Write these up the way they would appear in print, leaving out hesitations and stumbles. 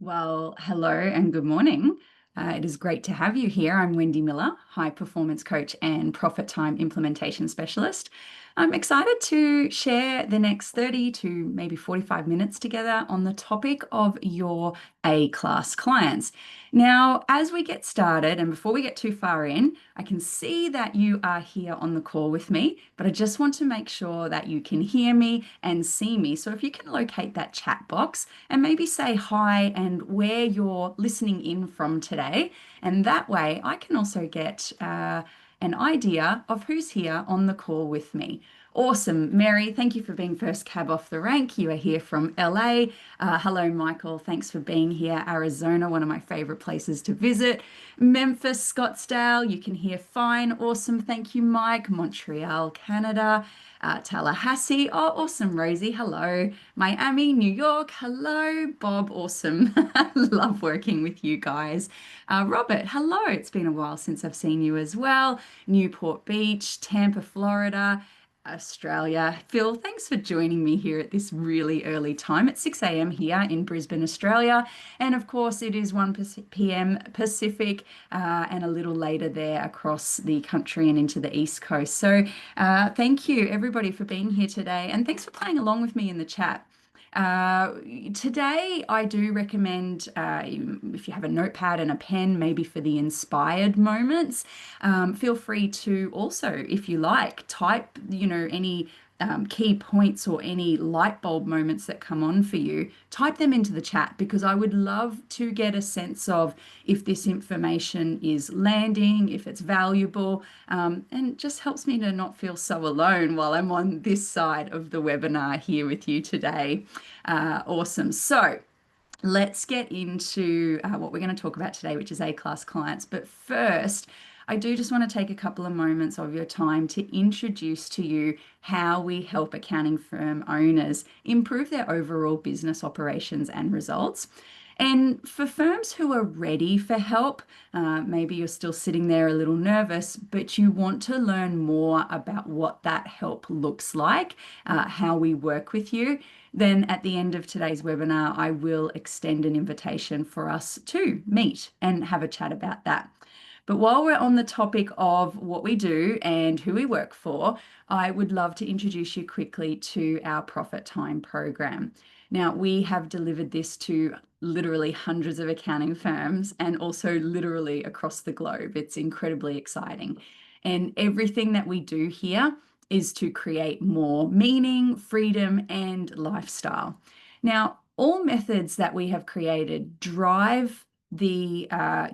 Well, hello and good morning. It is great to have you here. I'm Wendy Miller, high performance coach and profit time implementation specialist. I'm excited to share the next 30 to maybe 45 minutes together on the topic of your A-class clients. Now, as we get started and before we get too far in, I can see that you are here on the call with me, but I just want to make sure that you can hear me and see me. So if you can locate that chat box and maybe say hi and where you're listening in from today. And that way I can also get an idea of who's here on the call with me. Awesome. Mary, thank you for being first cab off the rank. You are here from LA. Hello, Michael. Thanks for being here. Arizona, one of my favorite places to visit. Memphis, Scottsdale, you can hear fine. Awesome. Thank you, Mike. Montreal, Canada. Tallahassee. Oh, awesome, Rosie. Hello. Miami, New York. Hello, Bob. Awesome. Love working with you guys. Robert, hello. It's been a while since I've seen you as well. Newport Beach, Tampa, Florida. Australia. Phil, thanks for joining me here at this really early time at 6 a.m. here in Brisbane, Australia. And of course, it is 1 p.m. Pacific and a little later there across the country and into the East Coast. So thank you, everybody, for being here today. And thanks for playing along with me in the chat. Uh, Today, I do recommend if you have a notepad and a pen, maybe for the inspired moments, feel free to also, if you like, type, any key points or any light bulb moments that come on for you, type them into the chat because I would love to get a sense of if this information is landing, if it's valuable, and just helps me to not feel so alone while I'm on this side of the webinar here with you today. Awesome. So, let's get into what we're going to talk about today, which is A-class clients. But first, I do just want to take a couple of moments of your time to introduce to you how we help accounting firm owners improve their overall business operations and results. And for firms who are ready for help, maybe you're still sitting there a little nervous, but you want to learn more about what that help looks like, how we work with you, then at the end of today's webinar, I will extend an invitation for us to meet and have a chat about that. But while we're on the topic of what we do and who we work for, I would love to introduce you quickly to our Profit Time program. Now, we have delivered this to literally hundreds of accounting firms and also literally across the globe. It's incredibly exciting. And everything that we do here is to create more meaning, freedom, and lifestyle. Now, all methods that we have created drive the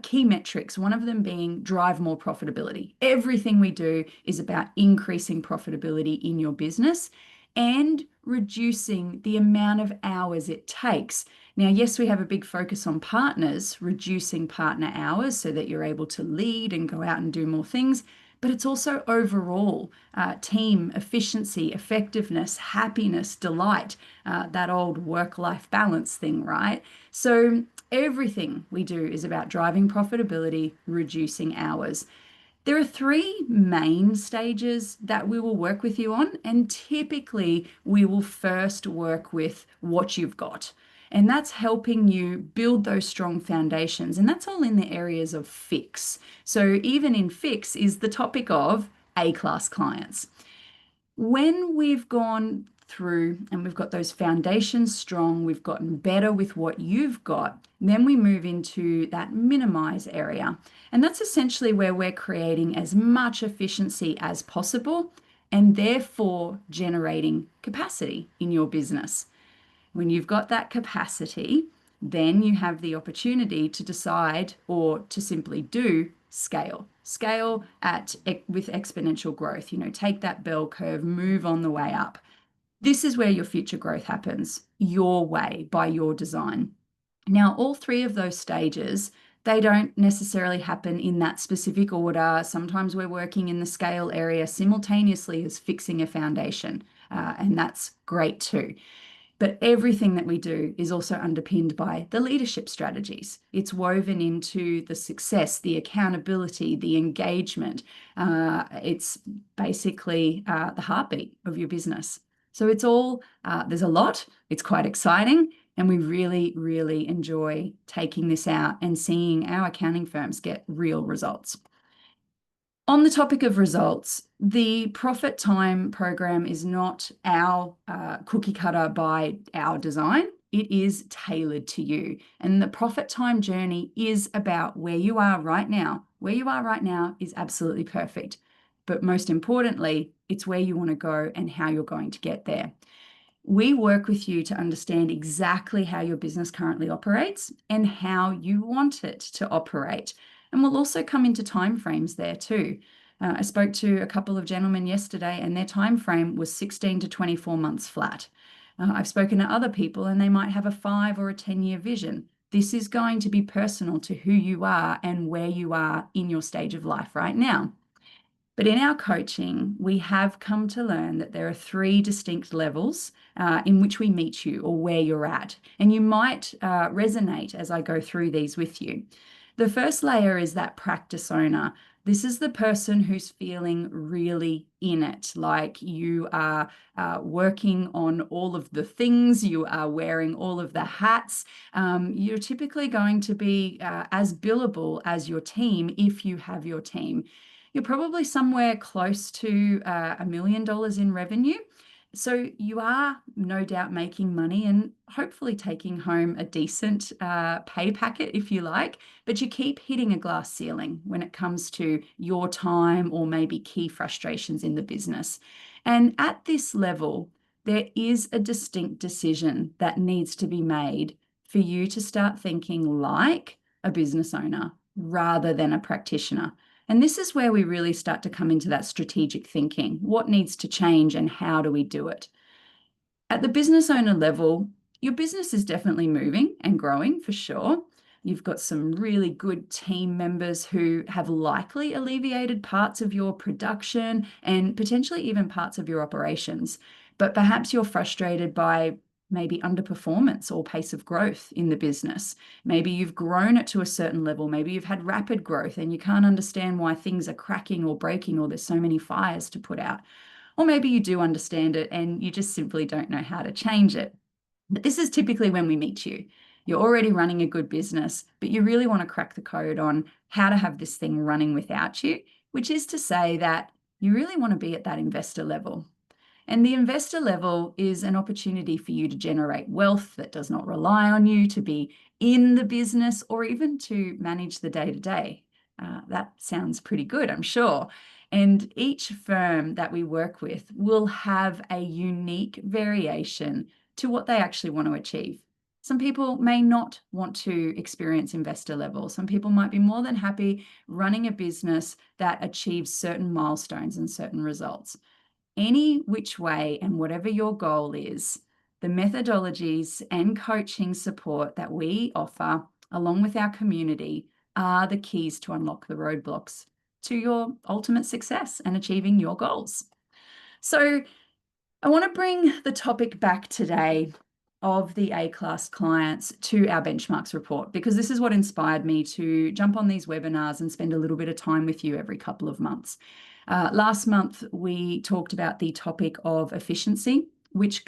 key metrics, one of them being drive more profitability. Everything we do is about increasing profitability in your business and reducing the amount of hours it takes. Now, yes, we have a big focus on partners, reducing partner hours so that you're able to lead and go out and do more things, but it's also overall team efficiency, effectiveness, happiness, delight, that old work-life balance thing, right? So everything we do is about driving profitability, reducing hours. There are three main stages that we will work with you on, and typically we will first work with what you've got. And that's helping you build those strong foundations. And that's all in the areas of fix. So even in fix is the topic of A-class clients. When we've gone through and we've got those foundations strong, we've gotten better with what you've got, then we move into that minimize area. And that's essentially where we're creating as much efficiency as possible and therefore generating capacity in your business. When you've got that capacity, then you have the opportunity to decide or to simply do scale. Scale with exponential growth. Take that bell curve, move on the way up. This is where your future growth happens, your way, by your design. Now, all three of those stages, they don't necessarily happen in that specific order. Sometimes we're working in the scale area simultaneously as fixing a foundation, and that's great too. But everything that we do is also underpinned by the leadership strategies. It's woven into the success, the accountability, the engagement. It's basically the heartbeat of your business. So it's all, there's a lot, it's quite exciting, And we really, really enjoy taking this out and seeing our accounting firms get real results. On the topic of results, the Profit Time program is not our cookie cutter by our design. It is tailored to you. And the Profit Time journey is about where you are right now. Where you are right now is absolutely perfect. But most importantly, it's where you want to go and how you're going to get there. We work with you to understand exactly how your business currently operates and how you want it to operate. And we'll also come into timeframes there too. I spoke to a couple of gentlemen yesterday, and their time frame was 16 to 24 months flat. I've spoken to other people, and they might have a 5 or a 10-year vision. This is going to be personal to who you are and where you are in your stage of life right now. But in our coaching, we have come to learn that there are 3 distinct levels in which we meet you or where you're at. And you might resonate as I go through these with you. The first layer is that practice owner. This is the person who's feeling really in it, like you are working on all of the things, you are wearing all of the hats. You're typically going to be as billable as your team if you have your team. You're probably somewhere close to $1 million in revenue. So you are no doubt making money and hopefully taking home a decent pay packet, if you like, but you keep hitting a glass ceiling when it comes to your time or maybe key frustrations in the business. And at this level, there is a distinct decision that needs to be made for you to start thinking like a business owner rather than a practitioner. And this is where we really start to come into that strategic thinking. What needs to change and how do we do it? At the business owner level, your business is definitely moving and growing for sure. You've got some really good team members who have likely alleviated parts of your production and potentially even parts of your operations. But perhaps you're frustrated by maybe underperformance or pace of growth in the business. Maybe you've grown it to a certain level. Maybe you've had rapid growth and you can't understand why things are cracking or breaking or there's so many fires to put out. Or maybe you do understand it and you just simply don't know how to change it. But this is typically when we meet you. You're already running a good business, but you really want to crack the code on how to have this thing running without you, which is to say that you really want to be at that investor level. And the investor level is an opportunity for you to generate wealth that does not rely on you to be in the business or even to manage the day-to-day. That sounds pretty good, I'm sure. And each firm that we work with will have a unique variation to what they actually want to achieve. Some people may not want to experience investor level. Some people might be more than happy running a business that achieves certain milestones and certain results. Any which way and whatever your goal is, the methodologies and coaching support that we offer, along with our community, are the keys to unlock the roadblocks to your ultimate success and achieving your goals. So I want to bring the topic back today of the A-class clients to our benchmarks report, because this is what inspired me to jump on these webinars and spend a little bit of time with you every couple of months. Last month, we talked about the topic of efficiency, which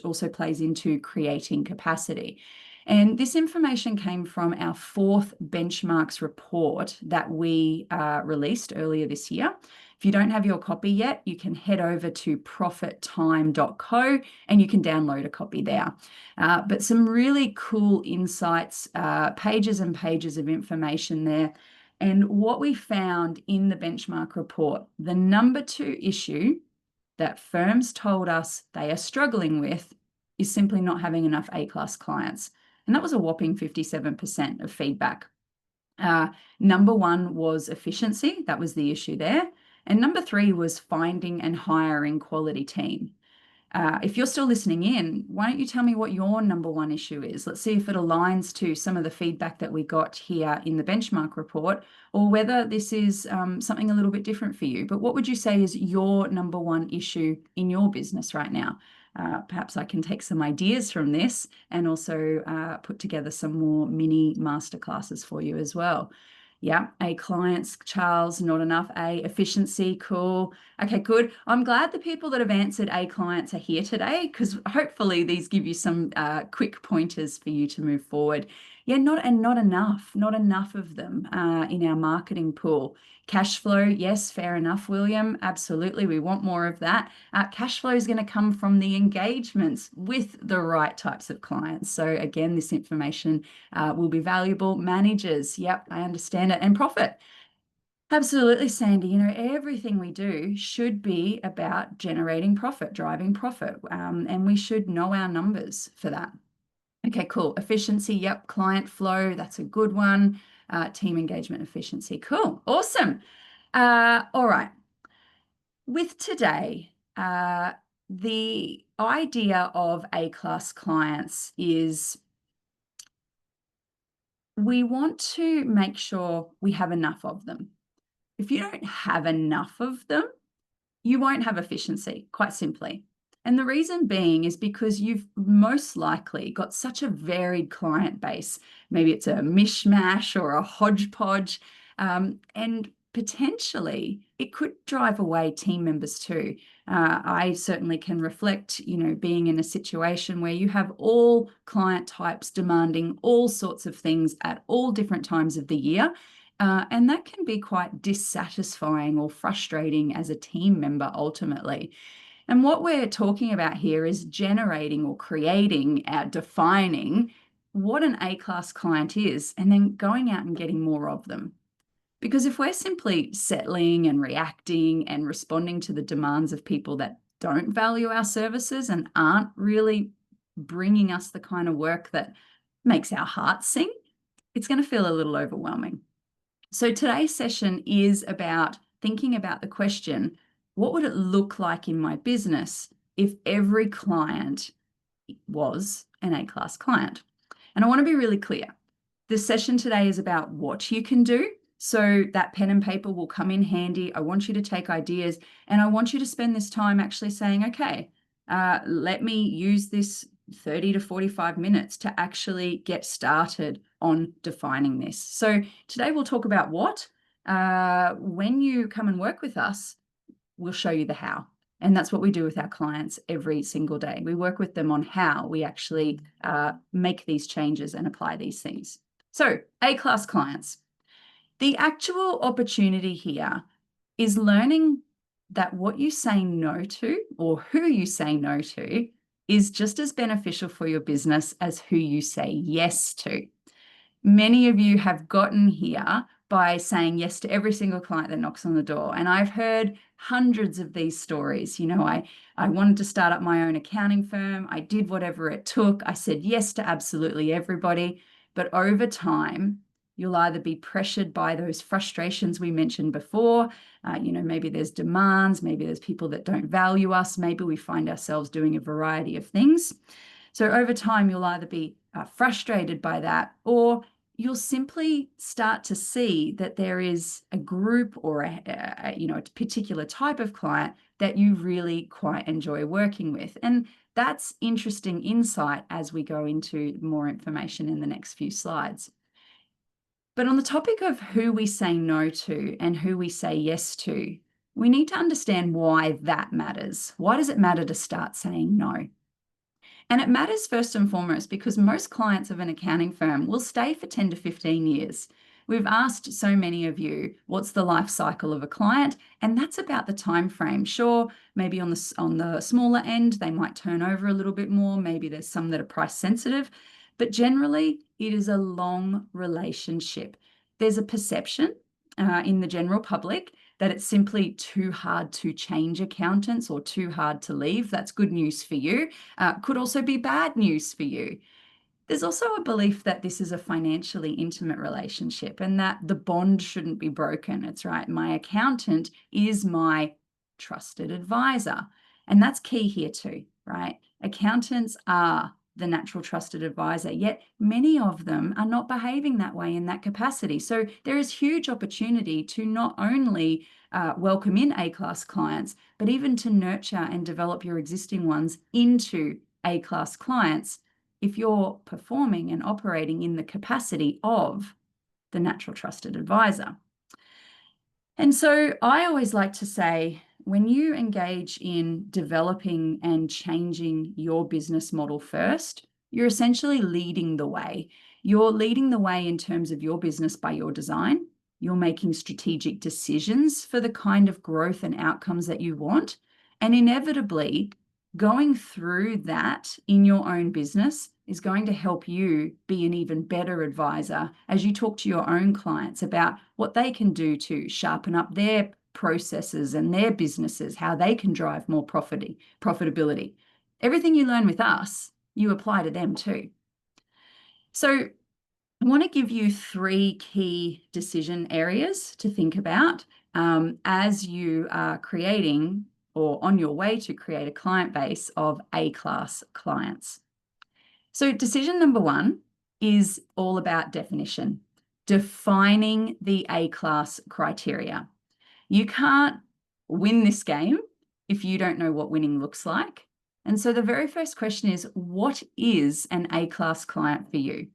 also plays into creating capacity. And this information came from our 4th benchmarks report that we released earlier this year. If you don't have your copy yet, you can head over to profittime.co and you can download a copy there. But some really cool insights, pages and pages of information there. And what we found in the benchmark report, the number 2 issue that firms told us they are struggling with is simply not having enough A-class clients. And that was a whopping 57% of feedback. Number 1 was efficiency. That was the issue there. And number 3 was finding and hiring quality team. If you're still listening in, why don't you tell me what your number 1 issue is? Let's see if it aligns to some of the feedback that we got here in the benchmark report, or whether this is something a little bit different for you. But what would you say is your number 1 issue in your business right now? Perhaps I can take some ideas from this and also put together some more mini masterclasses for you as well. Yeah, A clients, Charles, not enough. A efficiency, cool. Okay, good. I'm glad the people that have answered A clients are here today because hopefully these give you some quick pointers for you to move forward. Yeah, not enough of them in our marketing pool. Cash flow, yes, fair enough, William. Absolutely, we want more of that. Cash flow is going to come from the engagements with the right types of clients. So again, this information will be valuable. Managers, yep, I understand it. And profit. Absolutely, Sandy. You know, everything we do should be about generating profit, driving profit, and we should know our numbers for that. Okay, cool. Efficiency, yep. Client flow, that's a good one. Team engagement efficiency, cool. Awesome. All right. With today, the idea of A-class clients is we want to make sure we have enough of them. If you don't have enough of them, you won't have efficiency, quite simply. And the reason being is because you've most likely got such a varied client base. Maybe it's a mishmash or a hodgepodge, and potentially it could drive away team members too. I certainly can reflect, you know, being in a situation where you have all client types demanding all sorts of things at all different times of the year. And that can be quite dissatisfying or frustrating as a team member ultimately. And what we're talking about here is generating or creating, defining what an A-class client is, and then going out and getting more of them. Because if we're simply settling and reacting and responding to the demands of people that don't value our services and aren't really bringing us the kind of work that makes our hearts sing, it's going to feel a little overwhelming. So today's session is about thinking about the question, what would it look like in my business if every client was an A-class client? And I want to be really clear. This session today is about what you can do. So that pen and paper will come in handy. I want you to take ideas and I want you to spend this time actually saying, okay, let me use this 30 to 45 minutes to actually get started on defining this. So today we'll talk about what. When you come and work with us, we'll show you the how. And that's what we do with our clients every single day. We work with them on how we actually make these changes and apply these things. So A-class clients. The actual opportunity here is learning that what you say no to or who you say no to is just as beneficial for your business as who you say yes to. Many of you have gotten here by saying yes to every single client that knocks on the door. And I've heard hundreds of these stories. You know, I wanted to start up my own accounting firm. I did whatever it took. I said yes to absolutely everybody. But over time, you'll either be pressured by those frustrations we mentioned before. You know, maybe there's demands, maybe there's people that don't value us. Maybe we find ourselves doing a variety of things. So over time, you'll either be frustrated by that, or you'll simply start to see that there is a group or a particular type of client that you really quite enjoy working with. And that's interesting insight as we go into more information in the next few slides. But on the topic of who we say no to and who we say yes to, we need to understand why that matters. Why does it matter to start saying no? And it matters first and foremost because most clients of an accounting firm will stay for 10 to 15 years. We've asked so many of you, what's the life cycle of a client? And that's about the time frame. Sure, maybe on the smaller end, they might turn over a little bit more. Maybe there's some that are price sensitive, but generally it is a long relationship. There's a perception in the general public that it's simply too hard to change accountants or too hard to leave. That's good news for you. Could also be bad news for you. There's also a belief that this is a financially intimate relationship and that the bond shouldn't be broken. It's right. My accountant is my trusted advisor. And that's key here too, right? Accountants are the natural trusted advisor, yet many of them are not behaving that way in that capacity. So there is huge opportunity to not only welcome in A-class clients, but even to nurture and develop your existing ones into A-class clients if you're performing and operating in the capacity of the natural trusted advisor. And so I always like to say, when you engage in developing and changing your business model first, you're essentially leading the way. You're leading the way in terms of your business by your design. You're making strategic decisions for the kind of growth and outcomes that you want. And inevitably, going through that in your own business is going to help you be an even better advisor as you talk to your own clients about what they can do to sharpen up their processes and their businesses, how they can drive more profitability. Everything you learn with us, you apply to them too. So I want to give you 3 key decision areas to think about as you are creating or on your way to create a client base of A-class clients. So decision number 1 is all about definition, defining the A-class criteria. You can't win this game if you don't know what winning looks like. And so the very first question is, what is an A-class client for you?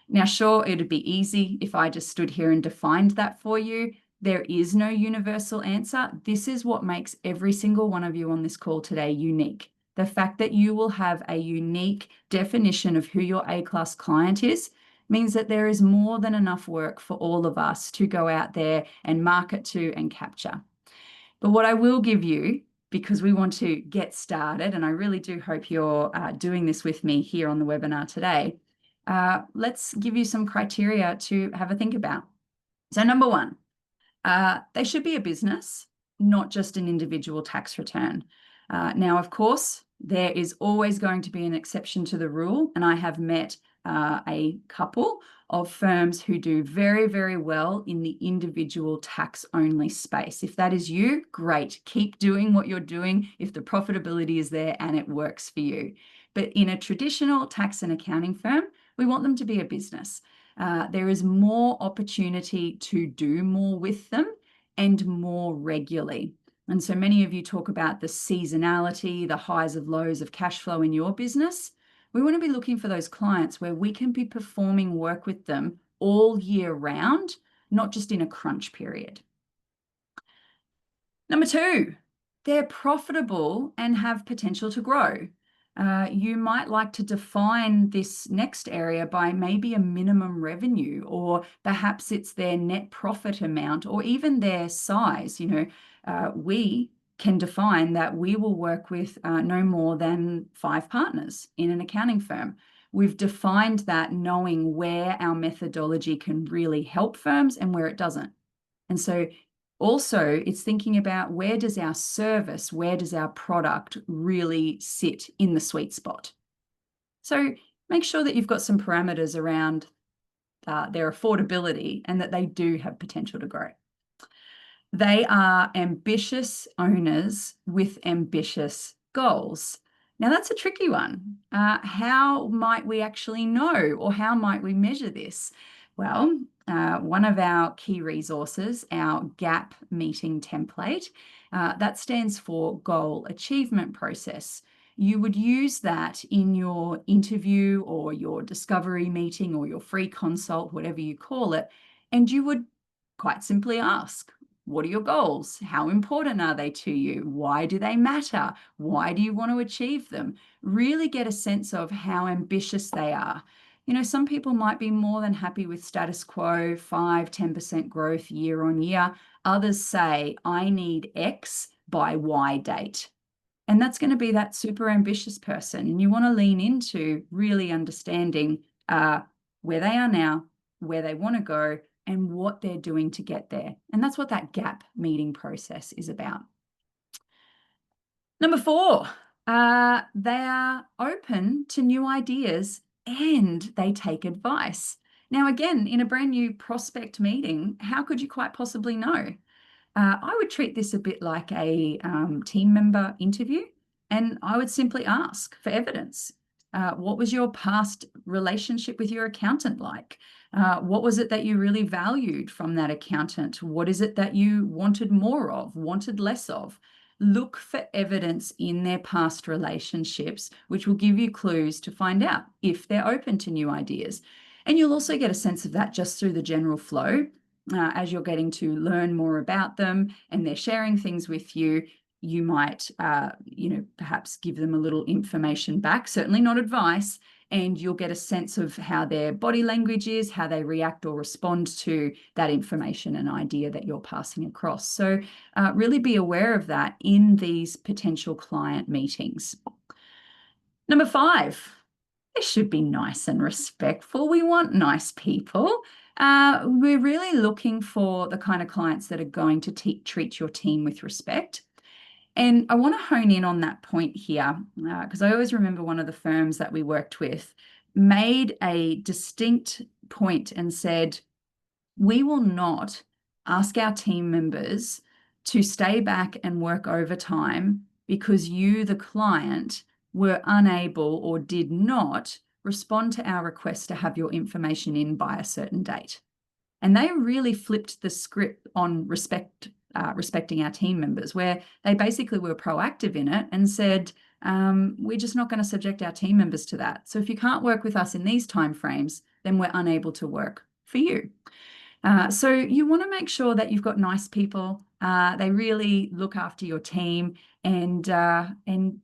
Now, sure, it'd be easy if I just stood here and defined that for you. There is no universal answer. This is what makes every single one of you on this call today unique. The fact that you will have a unique definition of who your A-class client is means that there is more than enough work for all of us to go out there and market to and capture. But what I will give you, because we want to get started, and I really do hope you're doing this with me here on the webinar today, let's give you some criteria to have a think about. So number 1, they should be a business, not just an individual tax return. Now, of course, there is always going to be an exception to the rule, and I have met a couple of firms who do very, very well in the individual tax only space. If that is you, great. Keep doing what you're doing if the profitability is there and it works for you. But in a traditional tax and accounting firm, we want them to be a business. There is more opportunity to do more with them and more regularly. And so many of you talk about the seasonality, the highs of lows of cash flow in your business. We want to be looking for those clients where we can be performing work with them all year round, not just in a crunch period. Number 2, they're profitable and have potential to grow. You might like to define this next area by maybe a minimum revenue, or perhaps it's their net profit amount, or even their size. We can define that we will work with no more than 5 partners in an accounting firm. We've defined that knowing where our methodology can really help firms and where it doesn't. And so also, it's thinking about where does our service, where does our product really sit in the sweet spot? So make sure that you've got some parameters around their affordability and that they do have potential to grow. They are ambitious owners with ambitious goals. Now, that's a tricky one. How might we actually know, or how might we measure this? Well, one of our key resources, our GAP meeting template, that stands for Goal Achievement Process. You would use that in your interview or your discovery meeting or your free consult, whatever you call it, and you would quite simply ask, what are your goals? How important are they to you? Why do they matter? Why do you want to achieve them? Really get a sense of how ambitious they are. Some people might be more than happy with status quo, 5-10% growth year on year. Others say, I need X by Y date. And that's going to be that super ambitious person. And you want to lean into really understanding where they are now, where they want to go, and what they're doing to get there. And that's what that GAP meeting process is about. Number 4, they are open to new ideas and they take advice. Now, again, in a brand new prospect meeting, how could you quite possibly know? I would treat this a bit like a team member interview, and I would simply ask for evidence. What was your past relationship with your accountant like? What was it that you really valued from that accountant? What is it that you wanted more of, wanted less of? Look for evidence in their past relationships, which will give you clues to find out if they're open to new ideas. And you'll also get a sense of that just through the general flow. As you're getting to learn more about them and they're sharing things with you, you might, perhaps give them a little information back, certainly not advice, and you'll get a sense of how their body language is, how they react or respond to that information and idea that you're passing across. So really be aware of that in these potential client meetings. Number 5, they should be nice and respectful. We want nice people. We're really looking for the kind of clients that are going to treat your team with respect. And I want to hone in on that point here, because I always remember one of the firms that we worked with made a distinct point and said, we will not ask our team members to stay back and work overtime because you, the client, were unable or did not respond to our request to have your information in by a certain date. And they really flipped the script on respecting our team members, where they basically were proactive in it and said, we're just not going to subject our team members to that. So if you can't work with us in these timeframes, then we're unable to work for you. So you want to make sure that you've got nice people. They really look after your team, and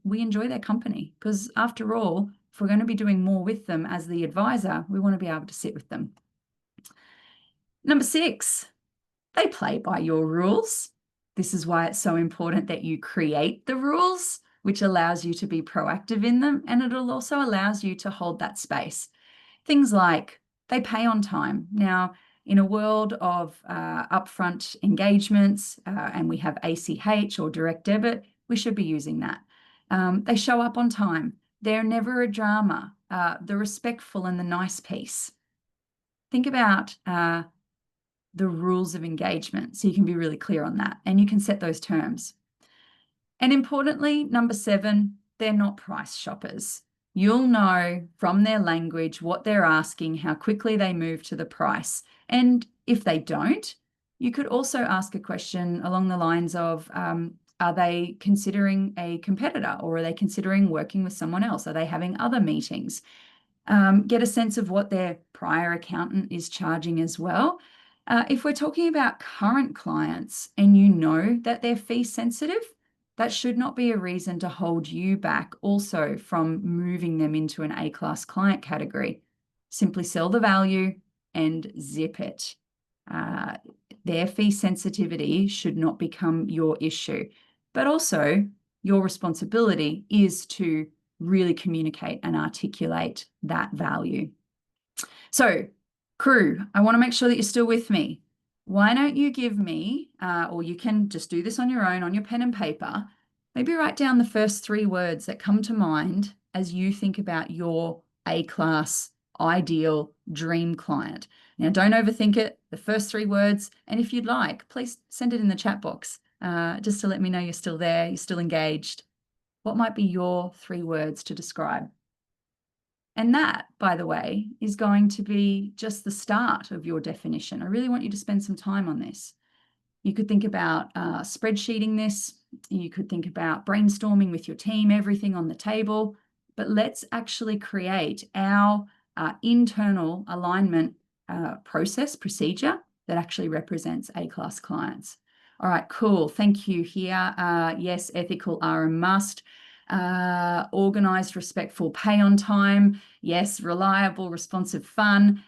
we enjoy their company, because after all, if we're going to be doing more with them as the advisor, we want to be able to sit with them. Number 6, they play by your rules. This is why it's so important that you create the rules, which allows you to be proactive in them, and it'll also allows you to hold that space. Things like they pay on time. Now, in a world of upfront engagements, and we have ACH or direct debit, we should be using that. They show up on time. They're never a drama. The respectful and the nice piece. Think about the rules of engagement so you can be really clear on that, and you can set those terms. And importantly, number 7, they're not price shoppers. You'll know from their language what they're asking, how quickly they move to the price. And if they don't, you could also ask a question along the lines of, are they considering a competitor, or are they considering working with someone else? Are they having other meetings? Get a sense of what their prior accountant is charging as well. If we're talking about current clients and you know that they're fee sensitive, that should not be a reason to hold you back also from moving them into an A-class client category. Simply sell the value and zip it. Their fee sensitivity should not become your issue. But also, your responsibility is to really communicate and articulate that value. So, crew, I want to make sure that you're still with me. Why don't you give me, or you can just do this on your own, on your pen and paper, maybe write down the first 3 words that come to mind as you think about your A-class ideal dream client. Now, don't overthink it, the first 3 words, and if you'd like, please send it in the chat box, just to let me know you're still there, you're still engaged. What might be your 3 words to describe? And that, by the way, is going to be just the start of your definition. I really want you to spend some time on this. You could think about spreadsheeting this. You could think about brainstorming with your team, everything on the table. But let's actually create our internal alignment procedure that actually represents A-class clients. All right, cool. Thank you here. Yes, ethical are a must. Organized, respectful, pay on time. Yes, reliable, responsive, fun.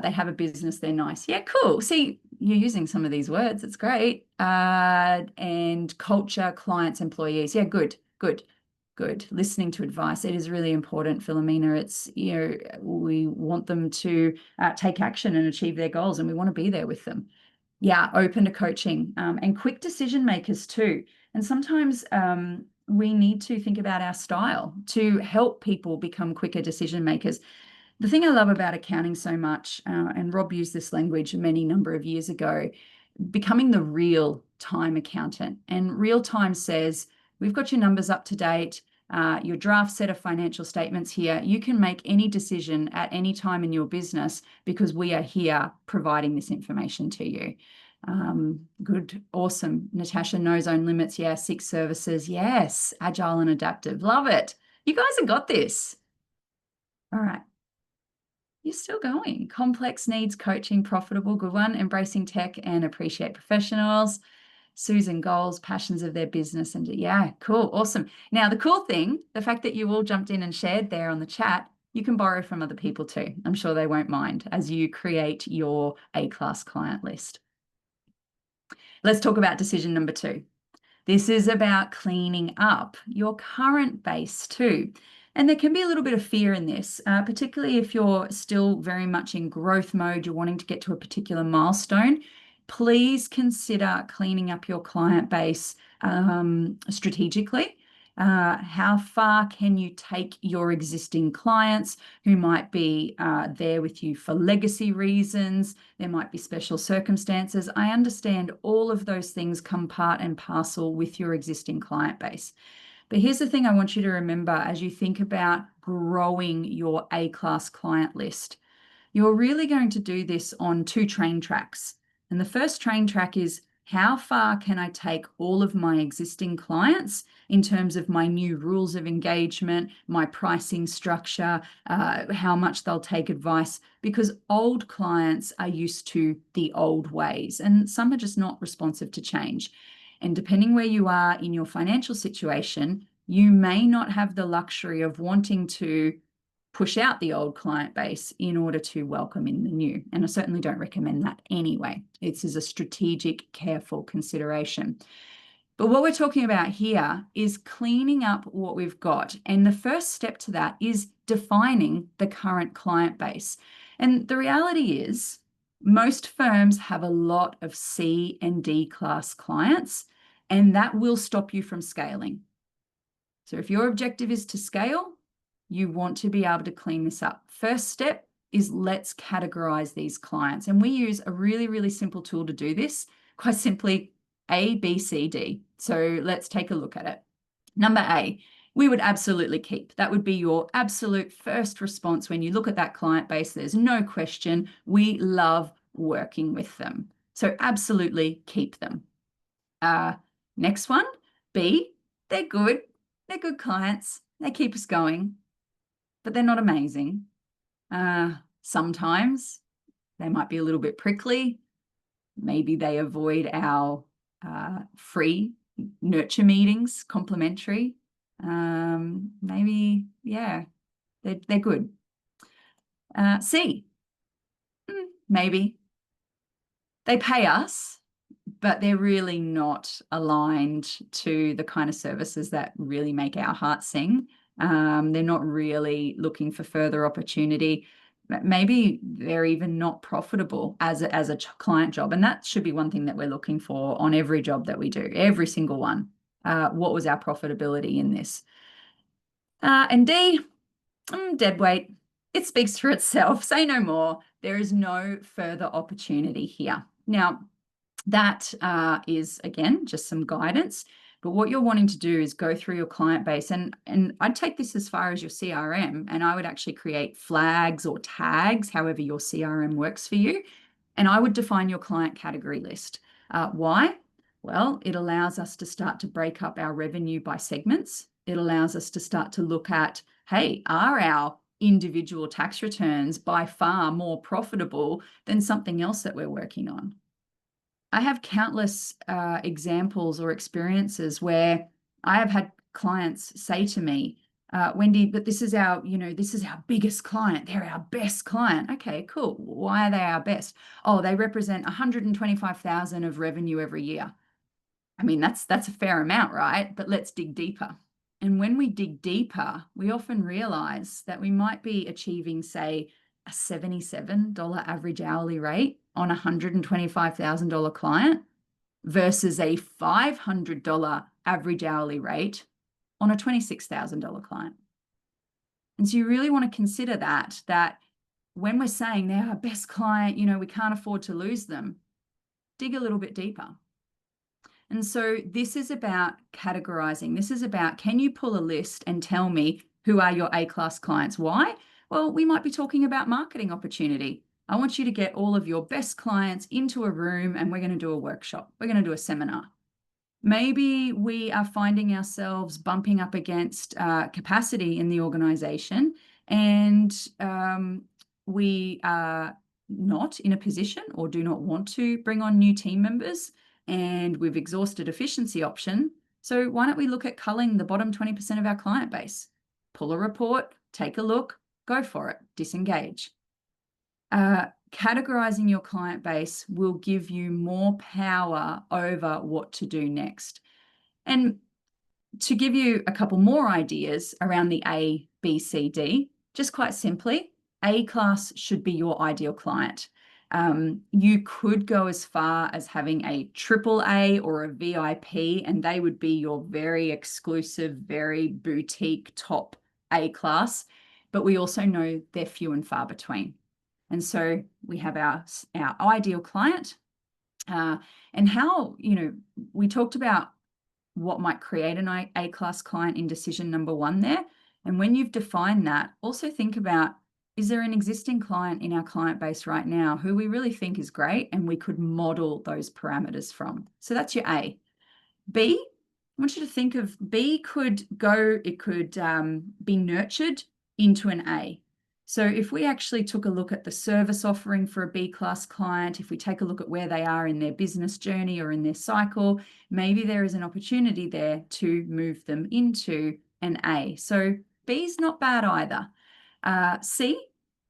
They have a business, they're nice. Yeah, cool. See, you're using some of these words. It's great. And culture, clients, employees. Yeah, good. Listening to advice. It is really important, Philomena. It's, we want them to take action and achieve their goals, and we want to be there with them. Yeah, open to coaching, and quick decision makers too. And sometimes we need to think about our style to help people become quicker decision makers. The thing I love about accounting so much, and Rob used this language a number of years ago, becoming the real time accountant. And real time says, we've got your numbers up to date, your draft set of financial statements here. You can make any decision at any time in your business because we are here providing this information to you. Good, awesome. Natasha, no zone limits. Yeah, 6 services. Yes, agile and adaptive. Love it. You guys have got this. All right. You're still going. Complex needs coaching, profitable, good one. Embracing tech and appreciate professionals. Susan goals, passions of their business. And yeah, cool. Awesome. Now, the cool thing, the fact that you all jumped in and shared there on the chat, you can borrow from other people too. I'm sure they won't mind as you create your A-class client list. Let's talk about decision number 2. This is about cleaning up your current base too. And there can be a little bit of fear in this, particularly if you're still very much in growth mode, you're wanting to get to a particular milestone. Please consider cleaning up your client base strategically. How far can you take your existing clients who might be there with you for legacy reasons? There might be special circumstances. I understand all of those things come part and parcel with your existing client base. But here's the thing I want you to remember as you think about growing your A-class client list. You're really going to do this on 2 train tracks. And the first train track is, how far can I take all of my existing clients in terms of my new rules of engagement, my pricing structure, how much they'll take advice, because old clients are used to the old ways and some are just not responsive to change. And depending where you are in your financial situation, you may not have the luxury of wanting to push out the old client base in order to welcome in the new. And I certainly don't recommend that anyway. This is a strategic, careful consideration. But what we're talking about here is cleaning up what we've got. And the first step to that is defining the current client base. And the reality is, most firms have a lot of C and D class clients, and that will stop you from scaling. So if your objective is to scale, you want to be able to clean this up. First step is let's categorize these clients. And we use a really, really simple tool to do this, quite simply A, B, C, D. So let's take a look at it. Number A, we would absolutely keep. That would be your absolute first response when you look at that client base. There's no question. We love working with them. So absolutely keep them. Next one, B, they're good. They're good clients. They keep us going, but they're not amazing. Sometimes they might be a little bit prickly. Maybe they avoid our free nurture meetings, complimentary. Maybe, yeah, they're good. C, maybe. They pay us, but they're really not aligned to the kind of services that really make our hearts sing. They're not really looking for further opportunity. Maybe they're even not profitable as a client job. And that should be one thing that we're looking for on every job that we do, every single one. What was our profitability in this? And D, dead weight. It speaks for itself. Say no more. There is no further opportunity here. Now, that is, again, just some guidance. But what you're wanting to do is go through your client base. And I'd take this as far as your CRM. And I would actually create flags or tags, however your CRM works for you. And I would define your client category list. Why? Well, it allows us to start to break up our revenue by segments. It allows us to start to look at, hey, are our individual tax returns by far more profitable than something else that we're working on? I have countless examples or experiences where I have had clients say to me, Wendy, but this is our biggest client. They're our best client. Okay, cool. Why are they our best? Oh, they represent 125,000 of revenue every year. I mean, that's a fair amount, right? But let's dig deeper. And when we dig deeper, we often realize that we might be achieving, say, a $77 average hourly rate on a $125,000 client versus a $500 average hourly rate on a $26,000 client. And so you really want to consider that when we're saying they're our best client, we can't afford to lose them, dig a little bit deeper. And so this is about categorizing. This is about, can you pull a list and tell me who are your A-class clients? Why? Well, we might be talking about marketing opportunity. I want you to get all of your best clients into a room and we're going to do a workshop. We're going to do a seminar. Maybe we are finding ourselves bumping up against capacity in the organization and we are not in a position or do not want to bring on new team members, and we've exhausted efficiency option, so why don't we look at culling the bottom 20% of our client base? Pull a report, take a look, go for it, disengage. Categorizing your client base will give you more power over what to do next. And to give you a couple more ideas around the A, B, C, D, just quite simply, A class should be your ideal client. You could go as far as having a triple A or a VIP, and they would be your very exclusive, very boutique top A class. But we also know they're few and far between. And so we have our ideal client, and how, we talked about what might create an A-class client in decision number 1 there. And when you've defined that, also think about, is there an existing client in our client base right now who we really think is great and we could model those parameters from? So that's your A. B, I want you to think of B could be nurtured into an A. So if we actually took a look at the service offering for a B-class client, if we take a look at where they are in their business journey or in their cycle, maybe there is an opportunity there to move them into an A. So B is not bad either. C,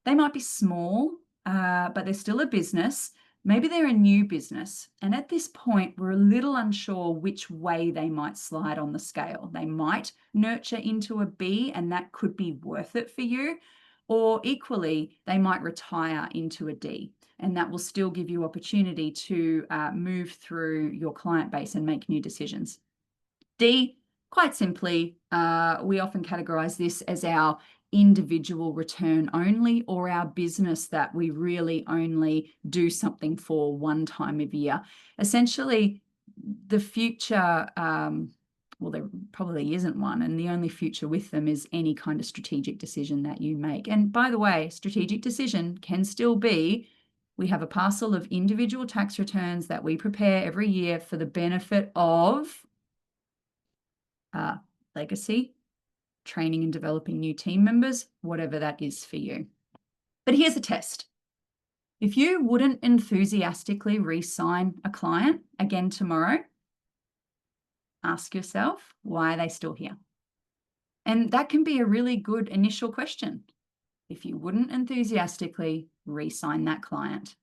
they might be small, but they're still a business. Maybe they're a new business. And at this point, we're a little unsure which way they might slide on the scale. They might nurture into a B, and that could be worth it for you. Or equally, they might retire into a D, and that will still give you opportunity to move through your client base and make new decisions. D, quite simply, we often categorize this as our individual return only, or our business that we really only do something for one time of year. Essentially, the future, well, there probably isn't one, and the only future with them is any kind of strategic decision that you make. And by the way, strategic decision can still be, we have a parcel of individual tax returns that we prepare every year for the benefit of legacy, training and developing new team members, whatever that is for you. But here's a test. If you wouldn't enthusiastically re-sign a client again tomorrow, ask yourself, why are they still here? And that can be a really good initial question. If you wouldn't enthusiastically re-sign that client,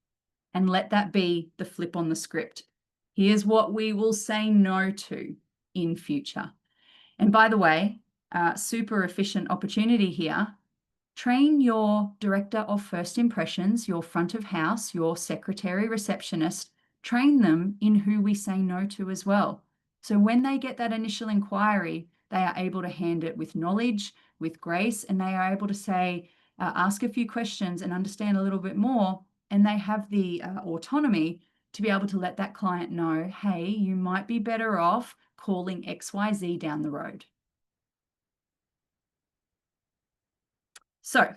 and let that be the flip on the script. Here's what we will say no to in future. And by the way, super efficient opportunity here. Train your director of first impressions, your front of house, your secretary, receptionist, train them in who we say no to as well. So when they get that initial inquiry, they are able to hand it with knowledge, with grace, and they are able to say, ask a few questions and understand a little bit more. And they have the autonomy to be able to let that client know, hey, you might be better off calling XYZ down the road. So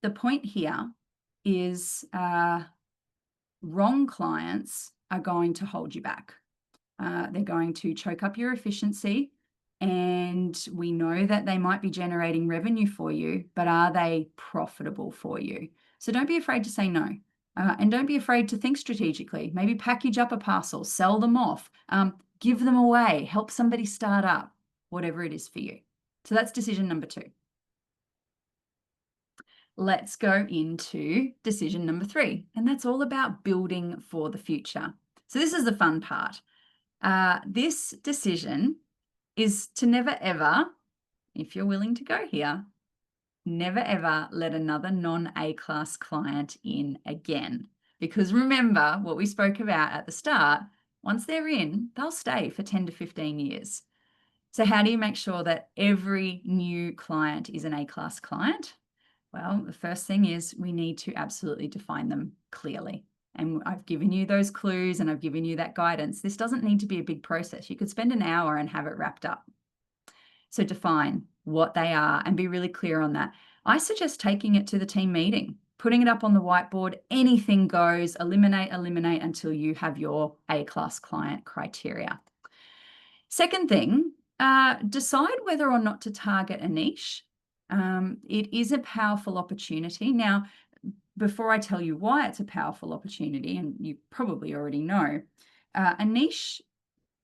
the point here is wrong clients are going to hold you back. They're going to choke up your efficiency, and we know that they might be generating revenue for you, but are they profitable for you? So don't be afraid to say no. And don't be afraid to think strategically. Maybe package up a parcel, sell them off, give them away, help somebody start up, whatever it is for you. So that's decision number 2. Let's go into decision number 3, and that's all about building for the future. So this is the fun part. This decision is to never ever, if you're willing to go here, never ever let another non-A class client in again. Because remember what we spoke about at the start, once they're in, they'll stay for 10 to 15 years. So how do you make sure that every new client is an A class client? Well, the first thing is we need to absolutely define them clearly. And I've given you those clues and I've given you that guidance. This doesn't need to be a big process. You could spend an hour and have it wrapped up. So define what they are and be really clear on that. I suggest taking it to the team meeting, putting it up on the whiteboard, anything goes, eliminate until you have your A-class client criteria. Second thing, decide whether or not to target a niche. It is a powerful opportunity. Now, before I tell you why it's a powerful opportunity, and you probably already know, a niche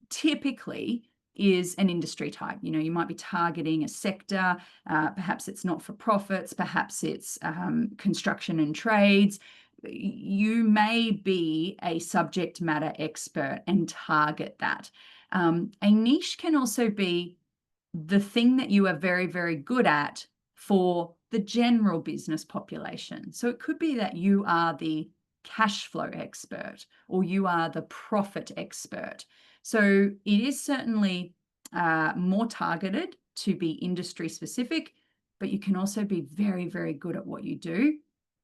typically is an industry type. You might be targeting a sector, perhaps it's not for profits, perhaps it's construction and trades. You may be a subject matter expert and target that. A niche can also be the thing that you are very, very good at for the general business population. So it could be that you are the cash flow expert or you are the profit expert. So it is certainly more targeted to be industry specific, but you can also be very, very good at what you do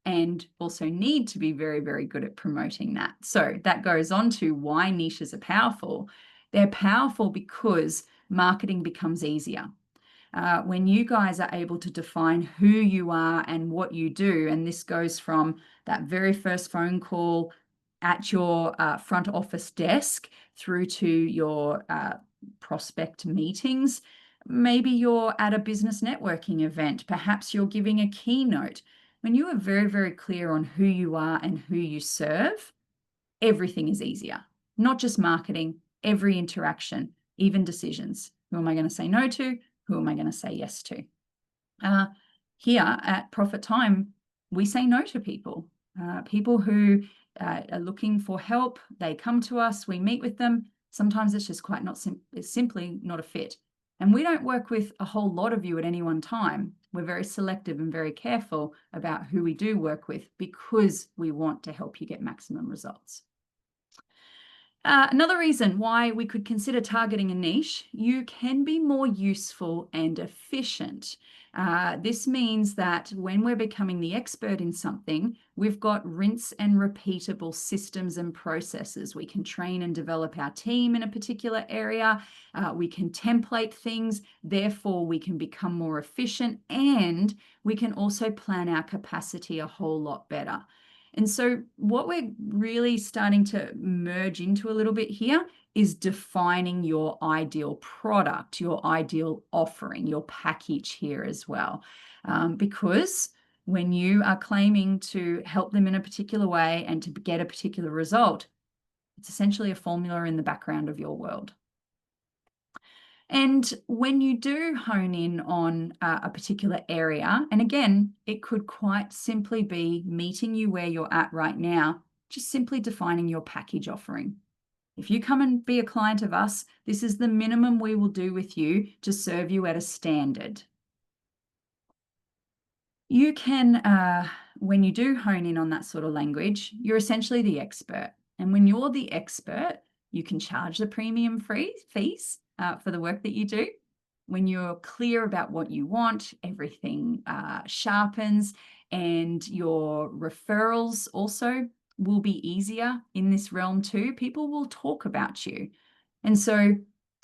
and also need to be very, very good at promoting that. So that goes on to why niches are powerful. They're powerful because marketing becomes easier. When you guys are able to define who you are and what you do, and this goes from that very first phone call at your front office desk through to your prospect meetings. Maybe you're at a business networking event, perhaps you're giving a keynote. When you are very, very clear on who you are and who you serve, everything is easier. Not just marketing, every interaction, even decisions. Who am I going to say no to? Who am I going to say yes to? Here at Profit Time, we say no to people. People who are looking for help, they come to us, we meet with them. Sometimes it's just quite it's simply not a fit. And we don't work with a whole lot of you at any one time. We're very selective and very careful about who we do work with because we want to help you get maximum results. Another reason why we could consider targeting a niche, you can be more useful and efficient. This means that when we're becoming the expert in something, we've got rinse and repeatable systems and processes. We can train and develop our team in a particular area. We can template things. Therefore, we can become more efficient and we can also plan our capacity a whole lot better. And so what we're really starting to merge into a little bit here is defining your ideal product, your ideal offering, your package here as well. Because when you are claiming to help them in a particular way and to get a particular result, it's essentially a formula in the background of your world. And when you do hone in on a particular area, and again, it could quite simply be meeting you where you're at right now, just simply defining your package offering. If you come and be a client of us, this is the minimum we will do with you to serve you at a standard. You can, when you do hone in on that sort of language, you're essentially the expert. And when you're the expert, you can charge the premium fees for the work that you do. When you're clear about what you want, everything sharpens, and your referrals also will be easier in this realm too. People will talk about you. And so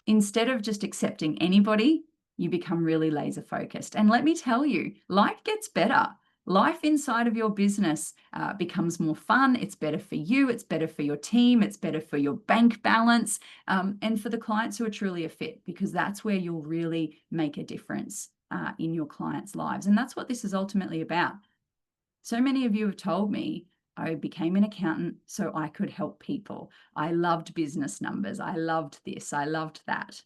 instead of just accepting anybody, you become really laser focused. And let me tell you, life gets better. Life inside of your business becomes more fun. It's better for you. It's better for your team. It's better for your bank balance and for the clients who are truly a fit, because that's where you'll really make a difference in your clients' lives. And that's what this is ultimately about. So many of you have told me, I became an accountant so I could help people. I loved business numbers. I loved this. I loved that.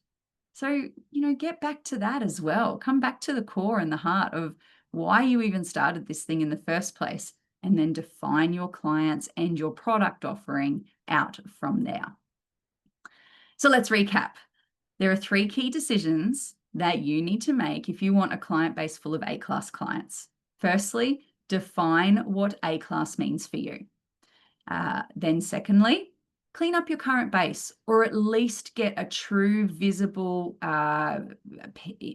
So, get back to that as well. Come back to the core and the heart of why you even started this thing in the first place, and then define your clients and your product offering out from there. So let's recap. There are 3 key decisions that you need to make if you want a client base full of A-class clients. Firstly, define what A-class means for you. Then secondly, clean up your current base, or at least get a true visible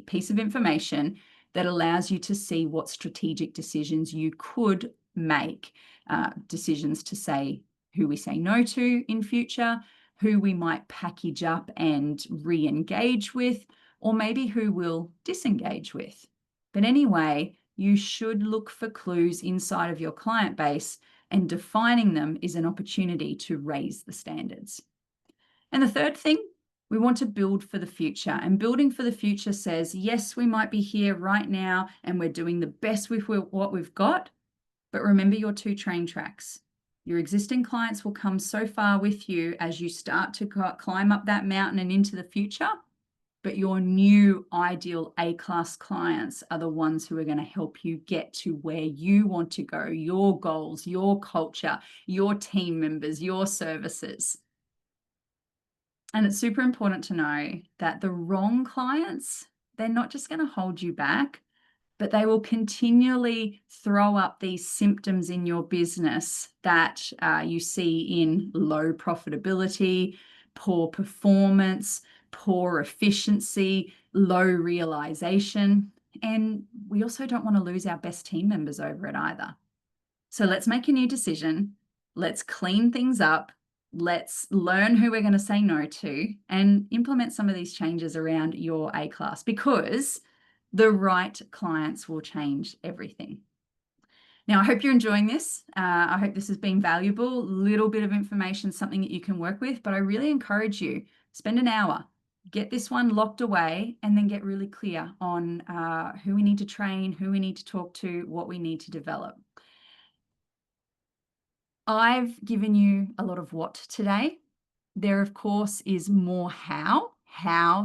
piece of information that allows you to see what strategic decisions you could make. Decisions to say who we say no to in future, who we might package up and re-engage with, or maybe who we'll disengage with. But anyway, you should look for clues inside of your client base, and defining them is an opportunity to raise the standards. And the third thing We want to build for the future, and building for the future says, yes, we might be here right now and we're doing the best with what we've got, but remember your two train tracks. Your existing clients will come so far with you as you start to climb up that mountain and into the future, but your new ideal A-class clients are the ones who are going to help you get to where you want to go, your goals, your culture, your team members, your services. And it's super important to know that the wrong clients, they're not just going to hold you back, but they will continually throw up these symptoms in your business that you see in low profitability, poor performance, poor efficiency, low realization. And we also don't want to lose our best team members over it either. So let's make a new decision. Let's clean things up. Let's learn who we're going to say no to and implement some of these changes around your A-class, because the right clients will change everything. Now, I hope you're enjoying this. I hope this has been valuable. Little bit of information, something that you can work with, but I really encourage you, spend an hour, get this one locked away, and then get really clear on who we need to train, who we need to talk to, what we need to develop. I've given you a lot of what today. There, of course, is more how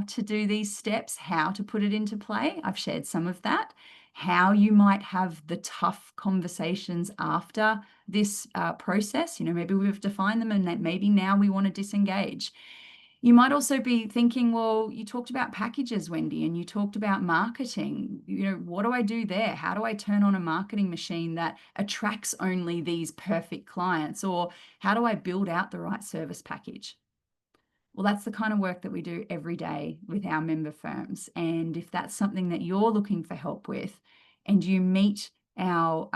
to do these steps, how to put it into play. I've shared some of that, how you might have the tough conversations after this process. Maybe we've defined them and maybe now we want to disengage. You might also be thinking, well, you talked about packages, Wendy, and you talked about marketing. What do I do there? How do I turn on a marketing machine that attracts only these perfect clients? Or how do I build out the right service package? Well, that's the kind of work that we do every day with our member firms. And if that's something that you're looking for help with and you meet our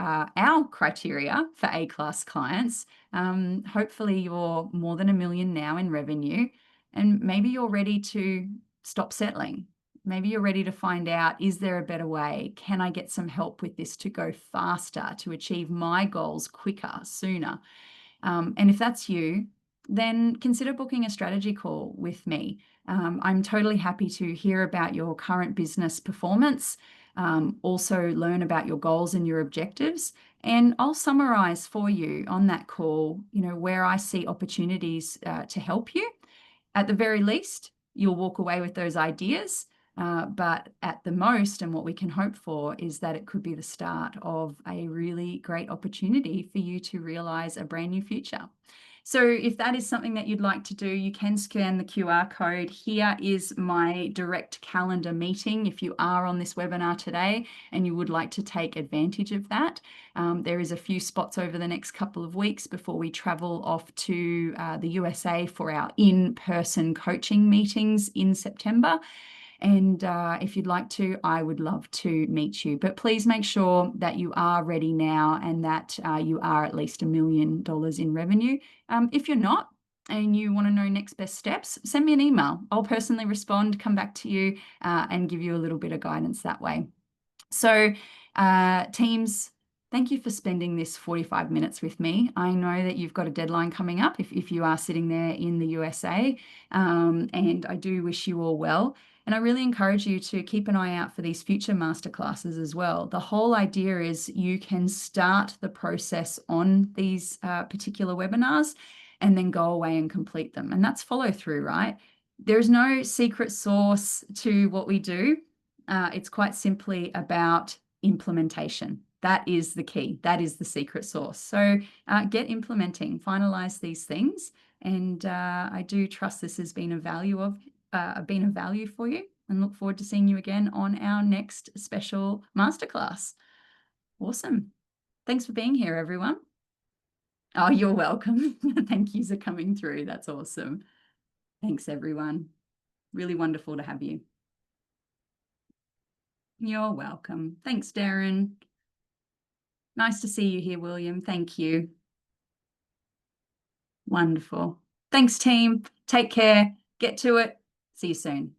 criteria for A-class clients, hopefully you're more than $1 million now in revenue, and maybe you're ready to stop settling. Maybe you're ready to find out, is there a better way? Can I get some help with this to go faster, to achieve my goals quicker, sooner? And if that's you, then consider booking a strategy call with me. I'm totally happy to hear about your current business performance, also learn about your goals and your objectives, and I'll summarize for you on that call, where I see opportunities to help you. At the very least, you'll walk away with those ideas. But at the most, and what we can hope for, is that it could be the start of a really great opportunity for you to realize a brand new future. So if that is something that you'd like to do, you can scan the QR code. Here is my direct calendar meeting if you are on this webinar today and you would like to take advantage of that. There is a few spots over the next couple of weeks before we travel off to the USA for our in-person coaching meetings in September. And if you'd like to, I would love to meet you. But please make sure that you are ready now and that you are at least $1 million in revenue. If you're not and you want to know next best steps, send me an email. I'll personally respond, come back to you and give you a little bit of guidance that way. So teams, thank you for spending this 45 minutes with me. I know that you've got a deadline coming up if you are sitting there in the USA, and I do wish you all well. And I really encourage you to keep an eye out for these future masterclasses as well. The whole idea is you can start the process on these particular webinars and then go away and complete them. And that's follow through, right? There's no secret sauce to what we do. It's quite simply about implementation. That is the key. That is the secret sauce. So get implementing, finalize these things. And I do trust this has been a value for you, and look forward to seeing you again on our next special masterclass. Awesome. Thanks for being here, everyone. Oh, you're welcome. Thank yous for coming through. That's awesome. Thanks, everyone. Really wonderful to have you. You're welcome. Thanks, Darren. Nice to see you here, William. Thank you. Wonderful. Thanks, team. Take care. Get to it. See you soon.